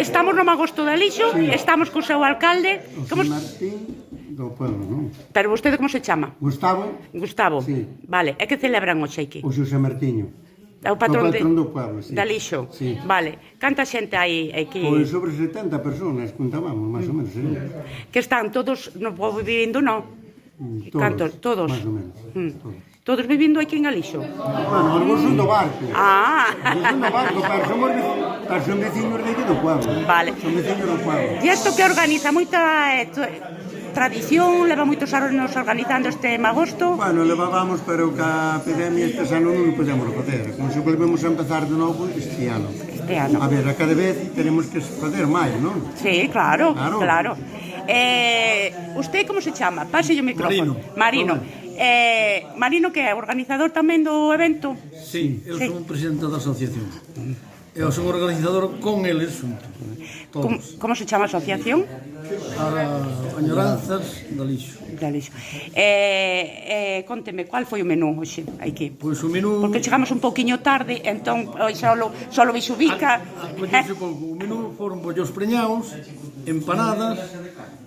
Estamos no Magosto de Alixo, estamos co seu alcalde. José Martín do pueblo, non? Pero vostede como se chama? Gustavo. Gustavo. Sí. Vale, e que celebran hoxe aquí? O Xosé Martiño. É o patrón do pueblo, sí. de Alixo? Sí. Vale, canta xente hai aquí? Pois sobre 70 personas, contábamos, máis ou menos, Que están todos no pobo vivindo, non? Todos? Máis ou menos, Todos vivindo aquí en Alixo? Bueno, algúns son do barco. Algúns son do barco, pero son veciños de aquí do pueblo. Vale. Son veciños do pueblo. E isto que organiza moita tradición, leva moitos anos organizando este Magosto? Bueno, levábamos, pero que a epidemia este ano non o podemos facer. Como se volvemos a empezar de novo este ano. Este ano. A ver, a cada vez tenemos que fazer máis, non? Sí, claro. Usted como se chama? Páselle o micrófono. Marino. Marino que é organizador tamén do evento? Sí, eu son presidente da asociación. Eu son organizador con eles xuntos. Como se chama a asociación? Añoranzas de Alixo. Conteme, cual foi o menú hoxe aquí? Pois o menú... Porque chegamos un pouquiño tarde, entón solo bixubica. O menú foron pollos preñados, empanadas,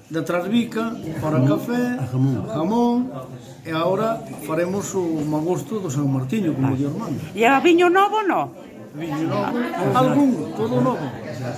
de trasbica, para café, jamón, e agora faremos o Magosto do San Martiño, como Dios manda. E a viño novo, non? Viño novo, algún, todo novo. A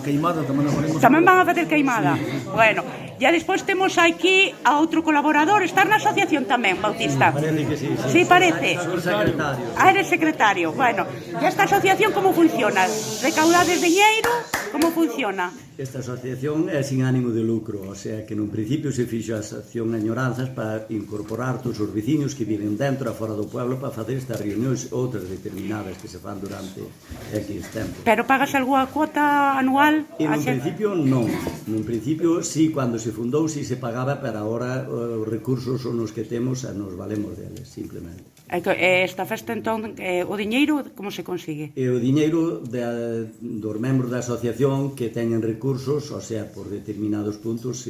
queimada tamén a faremos. Tamén van a facer queimada? Bueno, e despois temos aquí a outro colaborador, está na asociación tamén, Bautista? Parece que sí. Sí, parece? Soy secretario. Eres secretario, bueno. E esta asociación como funciona? Recaudades diñeiro? Como funciona? Esta asociación é sin ánimo de lucro, o sea que nun principio se fixo a asociación Añoranzas para incorporar todos os veciños que viven dentro e fora do pueblo para facer estas reunións outras determinadas que se fan durante X tempo. Pero pagas algunha cuota anual? E nun principio non, nun principio sí, cando se fundou sí se pagaba, pero agora os recursos son os que temos e nos valemos deles, simplemente. Esta festa entón, o diñeiro como se consigue? E o diñeiro dos membros da asociación que teñen recursos, o sea, por determinados puntos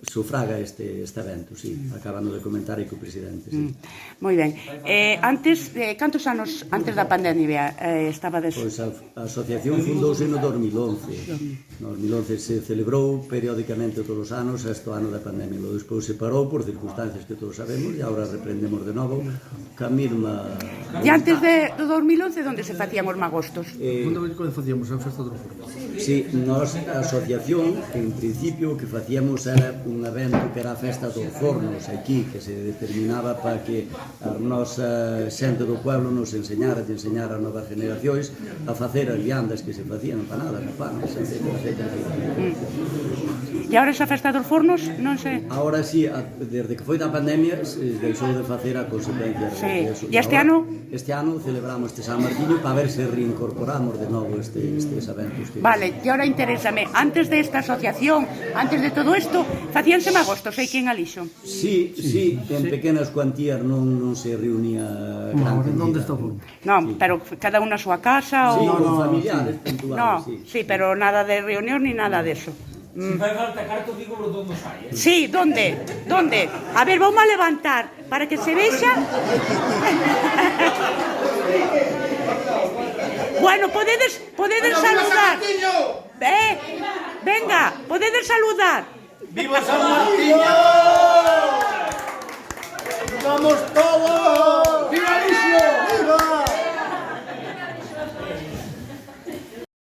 sufraga este evento, sí. Acaban de comentar aí co presidente, sí. Moi ben. Antes, cantos anos antes da pandemia estabades? Pois a asociación fundouse no 2011. No 2011 se celebrou periódicamente todos os anos, este ano da pandemia. Despois se parou por circunstancias que todos sabemos e agora reprendemos de novo ca mesma... E antes do 2011, onde se facían os magostos? Onde facíamos a festa dos fornos? Sí, nós, a asociación, en principio, o que facíamos era un evento que era a festa dos fornos aquí, que se determinaba para que a nosa xente do pueblo nos enseñara a novas generacións a facer as viandas que se facían, empanadas, panes, etc. E agora esa festa dos fornos, non sei... Agora sí, desde que foi da pandemia, deixou de facer a consecuencia. Sí, e este ano? Este ano celebramos este San Martiño para ver se reincorporamos de novo estes eventos. Vale, e agora interésame, antes desta asociación, antes de todo isto, facíanse magostos aquí en Alixo? Sí, en pequenas cuantías non se reunía gran cantidad. Onde está o forno? Non, pero cada unha a súa casa Sí, ou... con familiares puntuales, sí, pero nada de reunión ni nada de eso. Se fai falta carto, digo los donde hai, Sí, ¿dónde? A ver, vamos a levantar para que se vexa. Bueno, podedes saludar. Venga, podedes saludar. ¡Viva San Martiño! ¡Vamos todos!